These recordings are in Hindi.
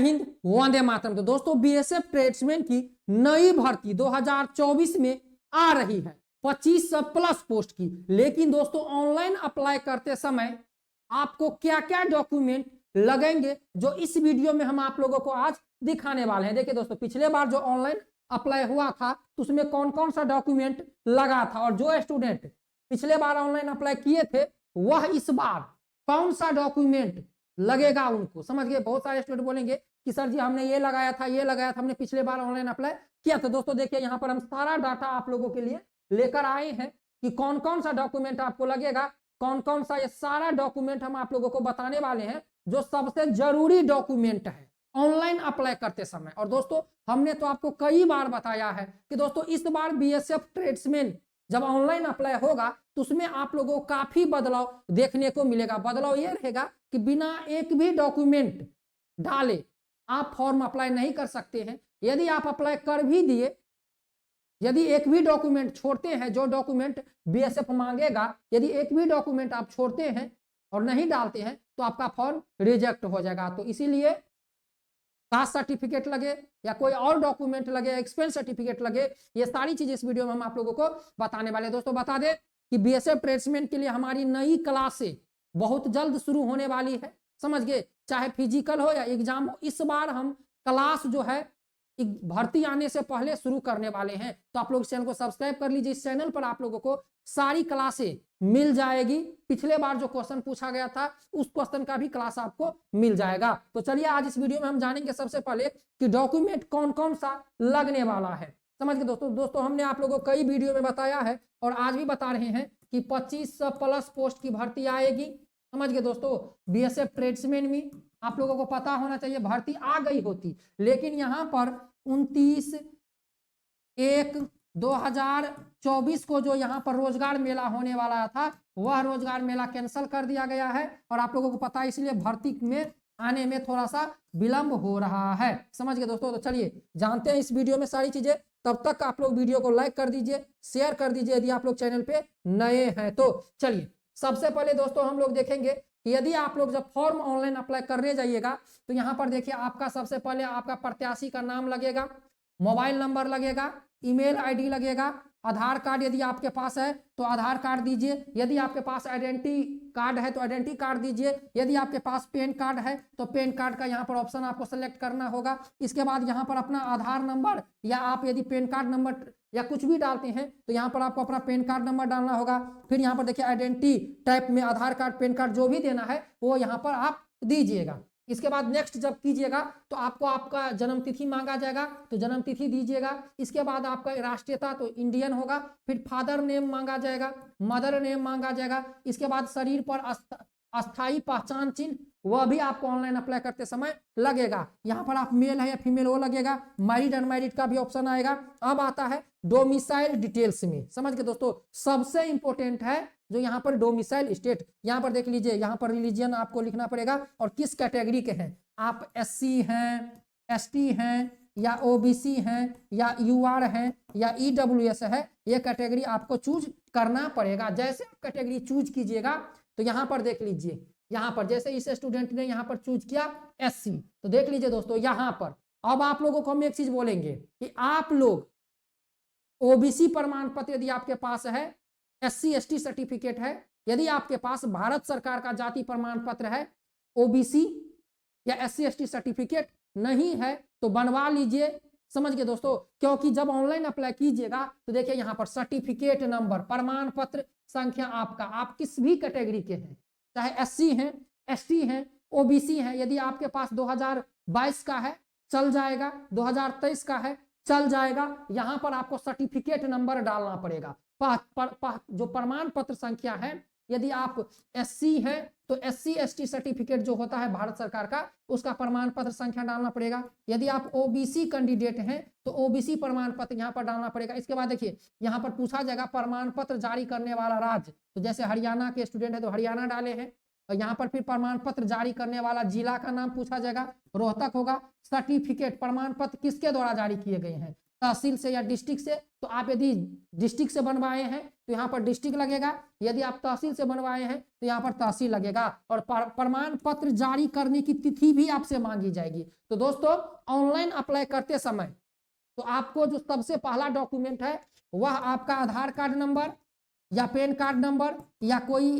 हिंद, वंदे मातरम। तो दोस्तों बीएसएफ ट्रेड्समैन की नई भर्ती 2024 में आ रही है 25+ पोस्ट की। लेकिन दोस्तों ऑनलाइन अप्लाई करते समय आपको क्या क्या डॉक्यूमेंट लगेंगे जो इस वीडियो में हम आप लोगों को आज दिखाने वाले हैं। देखिए दोस्तों, पिछले बार जो ऑनलाइन अप्लाई हुआ था तो उसमें कौन कौन सा डॉक्यूमेंट लगा था, और जो स्टूडेंट पिछले बार ऑनलाइन अप्लाई किए थे वह इस बार कौन सा डॉक्यूमेंट लगेगा उनको, समझ गए। बहुत सारे स्टूडेंट बोलेंगे कि सर जी हमने ये लगाया था, ये लगाया था, हमने पिछले बार ऑनलाइन अप्लाई किया था। दोस्तों देखिए यहाँ पर हम सारा डाटा आप लोगों के लिए लेकर आए हैं कि कौन कौन सा डॉक्यूमेंट आपको लगेगा, कौन कौन सा, ये सारा डॉक्यूमेंट हम आप लोगों को बताने वाले हैं जो सबसे जरूरी डॉक्यूमेंट है ऑनलाइन अप्लाई करते समय। और दोस्तों हमने तो आपको कई बार बताया है कि दोस्तों इस बार बीएसएफ ट्रेड्समैन जब ऑनलाइन अप्लाई होगा तो उसमें आप लोगों को काफी बदलाव देखने को मिलेगा। बदलाव यह रहेगा कि बिना एक भी डॉक्यूमेंट डाले आप फॉर्म अप्लाई नहीं कर सकते हैं। यदि आप अप्लाई कर भी दिए, यदि एक भी डॉक्यूमेंट छोड़ते हैं, जो डॉक्यूमेंट बीएसएफ मांगेगा, यदि एक भी डॉक्यूमेंट आप छोड़ते हैं और नहीं डालते हैं तो आपका फॉर्म रिजेक्ट हो जाएगा। तो इसीलिए कास्ट सर्टिफिकेट लगे या कोई और डॉक्यूमेंट लगे, एक्सपेंस सर्टिफिकेट लगे, ये सारी चीजें इस वीडियो में हम आप लोगों को बताने वाले हैं। दोस्तों बता दें कि बीएसएफ ट्रेड्समैन के लिए हमारी नई क्लासें बहुत जल्द शुरू होने वाली है, समझ गए। चाहे फिजिकल हो या एग्जाम हो, इस बार हम क्लास जो है भर्ती आने से पहले शुरू करने वाले हैं। तो आप लोग चैनल को सब्सक्राइब कर लीजिए। इस चैनल पर आप लोगों को सारी क्लासें मिल जाएगी। पिछले बार जो क्वेश्चन पूछा गया था उस क्वेश्चन का भी क्लास आपको मिल जाएगा। तो चलिए आज इस वीडियो में हम जानेंगे सबसे पहले कि डॉक्यूमेंट कौन कौन सा लगने वाला है, समझ गए। दोस्तों हमने आप लोगों को कई वीडियो में बताया है और आज भी बता रहे हैं कि 25+ पोस्ट की भर्ती आएगी, समझ गए। दोस्तों बीएसएफ ट्रेड्समैन में आप लोगों को पता होना चाहिए भर्ती आ गई होती, लेकिन यहाँ पर 29/1/2024 को जो यहाँ पर रोजगार मेला होने वाला था वह रोजगार मेला कैंसिल कर दिया गया है। और आप लोगों को पता है इसलिए भर्ती में आने में थोड़ा सा विलंब हो रहा है, समझ गए दोस्तों। तो चलिए जानते हैं इस वीडियो में सारी चीजें। तब तक आप लोग वीडियो को लाइक कर दीजिए, शेयर कर दीजिए यदि आप लोग चैनल पे नए हैं तो। चलिए सबसे पहले दोस्तों हम लोग देखेंगे कि यदि आप लोग जब फॉर्म ऑनलाइन अप्लाई करने जाइएगा तो यहाँ पर देखिए आपका सबसे पहले आपका प्रत्याशी का नाम लगेगा, मोबाइल नंबर लगेगा, ईमेल आईडी लगेगा, आधार कार्ड यदि आपके पास है तो आधार कार्ड दीजिए, यदि आपके पास आइडेंटिटी कार्ड है तो आइडेंटिटी कार्ड दीजिए, यदि आपके पास पैन कार्ड है तो पैन कार्ड का यहाँ पर ऑप्शन आपको सेलेक्ट करना होगा। इसके बाद यहाँ पर अपना आधार नंबर या आप यदि पैन कार्ड नंबर या कुछ भी डालते हैं तो यहाँ पर आपको अपना पैन कार्ड नंबर डालना होगा। फिर यहाँ पर देखिए आइडेंटिटी टाइप में आधार कार्ड, पैन कार्ड जो भी देना है वो यहाँ पर आप दीजिएगा। इसके बाद नेक्स्ट जब कीजिएगा तो आपको आपका जन्म तिथि मांगा जाएगा तो जन्म तिथि दीजिएगा। इसके बाद आपका राष्ट्रीयता तो इंडियन होगा, फिर फादर नेम मांगा जाएगा, मदर नेम मांगा जाएगा। इसके बाद शरीर पर अस्थाई पहचान चिन्ह वह भी आपको ऑनलाइन अप्लाई करते समय लगेगा। यहाँ पर आप मेल है या फीमेल वो लगेगा, मैरिड अनमैरिड का भी ऑप्शन आएगा। अब आता है डोमिसाइल डिटेल्स में, समझ गए दोस्तों। सबसे इंपॉर्टेंट है जो यहाँ पर डोमिसाइल स्टेट, यहाँ पर देख लीजिए, यहाँ पर रिलीजन आपको लिखना पड़ेगा और किस कैटेगरी के हैं आप, एससी हैं, एसटी हैं या ओबीसी हैं या यूआर हैं या ईडब्ल्यूएस है, ये कैटेगरी आपको चूज करना पड़ेगा। जैसे आप कैटेगरी चूज कीजिएगा तो यहाँ पर देख लीजिए, यहाँ पर जैसे इस स्टूडेंट ने यहाँ पर चूज किया एससी, तो देख लीजिए दोस्तों यहाँ पर अब आप लोगों को हम एक चीज बोलेंगे कि आप लोग ओबीसी प्रमाण पत्र यदि आपके पास है, एससी एसटी सर्टिफिकेट है, यदि आपके पास भारत सरकार का जाति प्रमाण पत्र है, ओबीसी या एससी एसटी सर्टिफिकेट नहीं है तो बनवा लीजिए, समझ गए दोस्तों। क्योंकि जब ऑनलाइन अप्लाई कीजिएगा तो देखिए यहाँ पर सर्टिफिकेट नंबर, प्रमाण पत्र संख्या आपका, आप किस भी कैटेगरी के हैं, चाहे एससी हैं, एसटी हैं, ओबीसी हैं, यदि आपके पास 2022 का है चल जाएगा, 2023 का है चल जाएगा। यहाँ पर आपको सर्टिफिकेट नंबर डालना पड़ेगा। जो प्रमाण पत्र संख्या है, यदि आप एससी है तो एससी एसटी सर्टिफिकेट जो होता है भारत सरकार का उसका प्रमाण पत्र संख्या डालना पड़ेगा। यदि आप ओबीसी कैंडिडेट हैं तो ओबीसी प्रमाण पत्र यहाँ पर डालना पड़ेगा। इसके बाद देखिए यहाँ पर पूछा जाएगा प्रमाण पत्र जारी करने वाला राज्य, तो जैसे हरियाणा के स्टूडेंट है तो हरियाणा डाले हैं। और यहाँ पर फिर प्रमाण पत्र जारी करने वाला जिला का नाम पूछा जाएगा, रोहतक होगा। सर्टिफिकेट प्रमाण पत्र किसके द्वारा जारी किए गए हैं, तहसील से या डिस्ट्रिक्ट से, तो आप यदि डिस्ट्रिक्ट से बनवाए हैं तो यहाँ पर डिस्ट्रिक्ट लगेगा, यदि आप तहसील से बनवाए हैं तो यहाँ पर तहसील लगेगा, और प्रमाण पत्र जारी करने की तिथि भी आपसे मांगी जाएगी। तो दोस्तों ऑनलाइन अप्लाई करते समय तो आपको जो सबसे पहला डॉक्यूमेंट है वह आपका आधार कार्ड नंबर या पैन कार्ड नंबर या कोई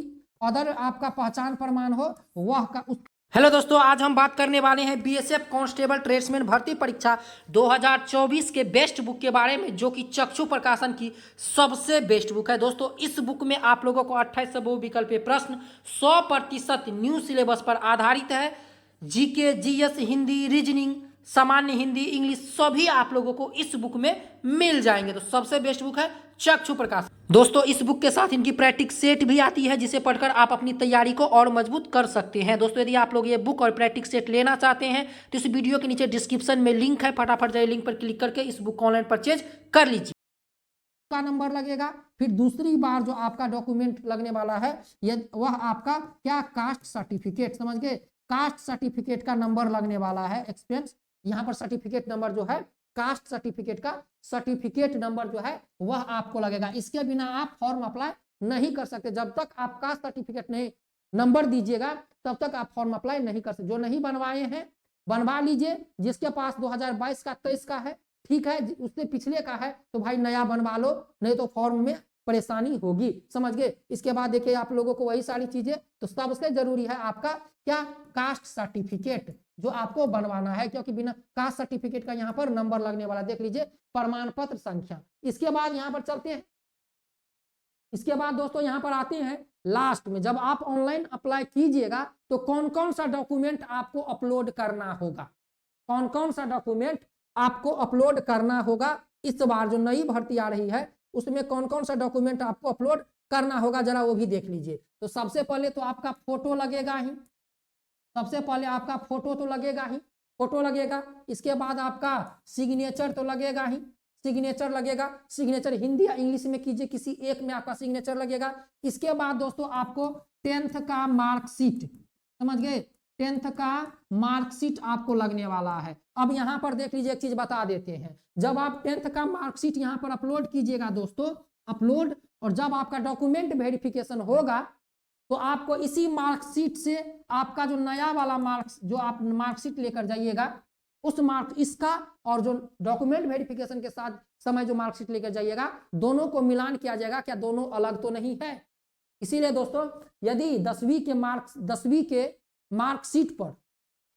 अदर आपका पहचान प्रमाण हो वह का। हेलो दोस्तों, आज हम बात करने वाले हैं बीएसएफ कांस्टेबल ट्रेड्समैन भर्ती परीक्षा 2024 के बेस्ट बुक के बारे में, जो कि चक्षु प्रकाशन की सबसे बेस्ट बुक है। दोस्तों इस बुक में आप लोगों को 28 बहुविकल्पीय प्रश्न 100% न्यू सिलेबस पर आधारित है। जीके, जीएस, हिंदी, रीजनिंग, सामान्य हिंदी, इंग्लिश सभी आप लोगों को इस बुक में मिल जाएंगे। तो सबसे बेस्ट बुक है चक्षु प्रकाश। दोस्तों इस बुक के साथ इनकी प्रैक्टिस सेट भी आती है, जिसे पढ़कर आप अपनी तैयारी को और मजबूत कर सकते हैं। दोस्तों यदि आप लोग ये बुक और प्रैक्टिस सेट लेना चाहते हैं तो इस वीडियो के नीचे डिस्क्रिप्शन में लिंक है, फटाफट जाइए लिंक पर क्लिक करके इस बुक को ऑनलाइन परचेज कर लीजिए। का नंबर लगेगा, फिर दूसरी बार जो आपका डॉक्यूमेंट लगने वाला है वह आपका क्या, कास्ट सर्टिफिकेट। समझ गए, कास्ट सर्टिफिकेट का नंबर लगने वाला है। एक्सपेंस यहाँ पर सर्टिफिकेट नंबर जो है, कास्ट सर्टिफिकेट का सर्टिफिकेट नंबर जो है वह आपको लगेगा। इसके बिना आप फॉर्म अप्लाई नहीं कर सकते। जब तक आप कास्ट सर्टिफिकेट नहीं नंबर दीजिएगा तब तक आप फॉर्म अप्लाई नहीं कर सकते। जो नहीं बनवाए हैं बनवा लीजिए, जिसके पास 2022 का 23 का है ठीक है, उससे पिछले का है तो भाई नया बनवा लो, नहीं तो फॉर्म में परेशानी होगी। समझ गए। इसके बाद देखिए आप लोगों को वही सारी चीजें, तो सबसे जरूरी है आपका क्या, कास्ट सर्टिफिकेट जो आपको बनवाना है, क्योंकि बिना कास्ट सर्टिफिकेट का यहाँ पर नंबर लगने वाला। देख लीजिए प्रमाण पत्र संख्या। इसके बाद यहाँ पर चलते हैं, इसके बाद दोस्तों यहाँ पर आते हैं लास्ट में, जब आप ऑनलाइन अप्लाई कीजिएगा तो कौन कौन सा डॉक्यूमेंट आपको अपलोड करना होगा, कौन कौन सा डॉक्यूमेंट आपको अपलोड करना होगा। इस बार जो नई भर्ती आ रही है उसमें कौन कौन सा डॉक्यूमेंट आपको अपलोड करना होगा, जरा वो भी देख लीजिए। तो सबसे पहले तो आपका फोटो लगेगा ही, सबसे पहले आपका फोटो तो लगेगा ही, फोटो लगेगा। इसके बाद आपका सिग्नेचर तो लगेगा ही, सिग्नेचर लगेगा। सिग्नेचर हिंदी या इंग्लिश में कीजिए, किसी एक में आपका सिग्नेचर लगेगा। इसके बाद दोस्तों आपको 10th का मार्कशीट, समझ गए, 10th का मार्कशीट आपको लगने वाला है। अब यहाँ पर देख लीजिए, एक चीज बता देते हैं, जब आप 10th का मार्कशीट यहाँ पर अपलोड कीजिएगा दोस्तों, अपलोड, और जब आपका डॉक्यूमेंट वेरिफिकेशन होगा तो आपको इसी मार्कशीट से आपका जो नया वाला मार्क्स जो आप मार्कशीट लेकर जाइएगा, उस मार्क इसका और जो डॉक्यूमेंट वेरिफिकेशन के साथ समय जो मार्कशीट लेकर जाइएगा, दोनों को मिलान किया जाएगा, क्या दोनों अलग तो नहीं है। इसीलिए दोस्तों यदि 10वीं के मार्कशीट पर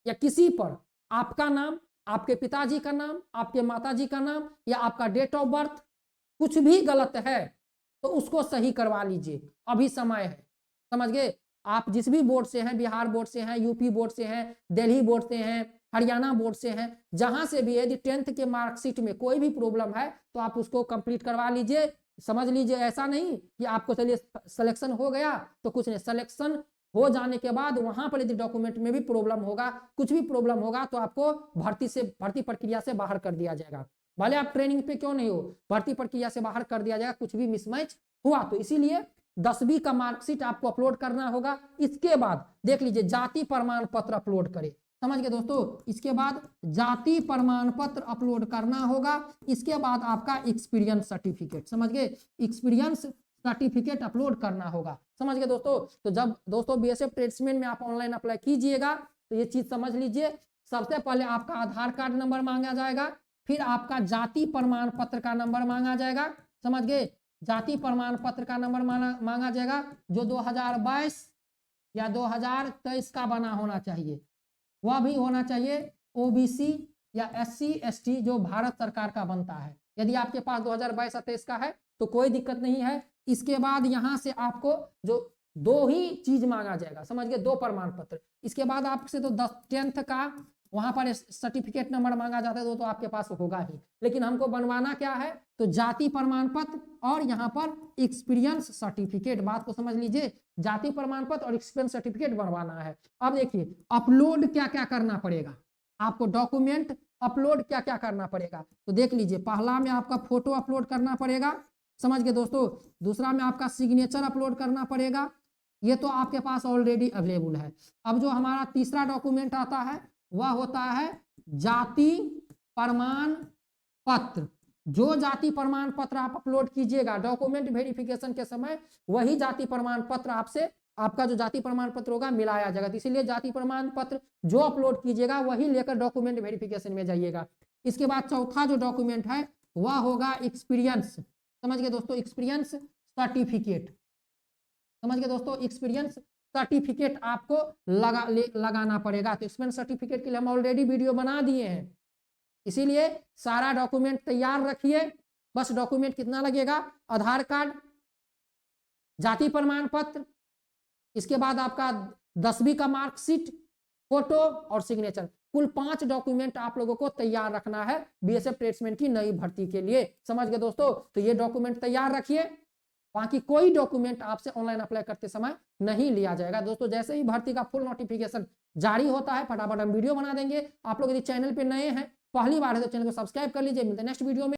या किसी पर आपका नाम, आपके पिताजी का नाम, आपके माताजी का नाम या आपका डेट ऑफ बर्थ कुछ भी गलत है तो उसको सही करवा लीजिए, अभी समय है। समझ गए। आप जिस भी बोर्ड से हैं, बिहार बोर्ड से हैं, यूपी बोर्ड से हैं, दिल्ली बोर्ड से हैं, हरियाणा बोर्ड से हैं, जहां से भी यदि 10th के मार्कशीट में कोई भी प्रॉब्लम है तो आप उसको कंप्लीट करवा लीजिए। समझ लीजिए, ऐसा नहीं कि आपको चलिए सिलेक्शन हो गया तो कुछ नहीं, सिलेक्शन हो जाने के बाद वहां पर यदि डॉक्यूमेंट में भी प्रॉब्लम होगा, कुछ भी प्रॉब्लम होगा तो आपको भर्ती प्रक्रिया से बाहर कर दिया जाएगा। भले आप ट्रेनिंग पे क्यों नहीं हो, भर्ती प्रक्रिया से बाहर कर दिया जाएगा, कुछ भी मिसमैच हुआ तो। इसीलिए 10वीं का मार्कशीट आपको अपलोड करना होगा। इसके बाद देख लीजिए जाति प्रमाण पत्र अपलोड करें। समझ गए दोस्तों, इसके बाद जाति प्रमाण पत्र अपलोड करना होगा। इसके बाद आपका एक्सपीरियंस सर्टिफिकेट, समझ गए, एक्सपीरियंस सर्टिफिकेट अपलोड करना होगा। समझ गए दोस्तों। तो जब दोस्तों बीएसएफ ट्रेड्समैन में आप ऑनलाइन अप्लाई कीजिएगा तो ये चीज समझ लीजिए, सबसे पहले आपका आधार कार्ड नंबर मांगा जाएगा, फिर आपका जाति प्रमाण पत्र का नंबर मांगा जाएगा। समझ गए, जाति प्रमाण पत्र का नंबर मांगा जाएगा जो 2022 या 2023 का बना होना चाहिए, वह भी होना चाहिए। ओबीसी या एससी एसटी जो भारत सरकार का बनता है, यदि आपके पास 2022 या 23 का है तो कोई दिक्कत नहीं है। इसके बाद यहाँ से आपको जो 2 ही चीज मांगा जाएगा, समझ गए, 2 प्रमाण पत्र। इसके बाद आपसे तो 10th का वहां पर सर्टिफिकेट नंबर मांगा जाता है, तो आपके पास होगा ही, लेकिन हमको बनवाना क्या है, तो जाति प्रमाण पत्र और यहाँ पर एक्सपीरियंस सर्टिफिकेट। बात को समझ लीजिए, जाति प्रमाण पत्र और एक्सपीरियंस सर्टिफिकेट बनवाना है। अब देखिए अपलोड क्या क्या करना पड़ेगा, आपको डॉक्यूमेंट अपलोड क्या क्या करना पड़ेगा, तो देख लीजिए, पहला में आपका फोटो अपलोड करना पड़ेगा। समझ गए दोस्तों। दूसरा में आपका सिग्नेचर अपलोड करना पड़ेगा, ये तो आपके पास ऑलरेडी अवेलेबल है। अब जो हमारा तीसरा डॉक्यूमेंट आता है वह होता है जाति प्रमाण पत्र। जो जाति प्रमाण पत्र आप अपलोड कीजिएगा डॉक्यूमेंट वेरिफिकेशन के समय, वही जाति प्रमाण पत्र आपसे, आपका जो जाति प्रमाण पत्र होगा मिलाया जाएगा। तो इसीलिए जाति प्रमाण पत्र जो अपलोड कीजिएगा वही लेकर डॉक्यूमेंट वेरिफिकेशन में जाइएगा। इसके बाद चौथा जो डॉक्यूमेंट है वह होगा एक्सपीरियंस। समझ गए दोस्तों, एक्सपीरियंस सर्टिफिकेट। समझ गए दोस्तों, एक्सपीरियंस सर्टिफिकेट आपको लगाना पड़ेगा। तो एक्सपीरियंस सर्टिफिकेट के लिए हम ऑलरेडी वीडियो बना दिए हैं, इसीलिए सारा डॉक्यूमेंट तैयार रखिए। बस डॉक्यूमेंट कितना लगेगा, आधार कार्ड, जाति प्रमाण पत्र, इसके बाद आपका 10वीं का मार्कशीट, फोटो और सिग्नेचर। कुल 5 डॉक्यूमेंट आप लोगों को तैयार रखना है बीएसएफ ट्रेड्समैन की नई भर्ती के लिए। समझ गए दोस्तों, तो ये डॉक्यूमेंट तैयार रखिए, बाकी कोई डॉक्यूमेंट आपसे ऑनलाइन अप्लाई करते समय नहीं लिया जाएगा। दोस्तों जैसे ही भर्ती का फुल नोटिफिकेशन जारी होता है फटाफट हम वीडियो बना देंगे। आप लोग यदि चैनल पे नए हैं, पहली बार है तो चैनल को सब्सक्राइब कर लीजिए। मिलते हैं नेक्स्ट वीडियो में।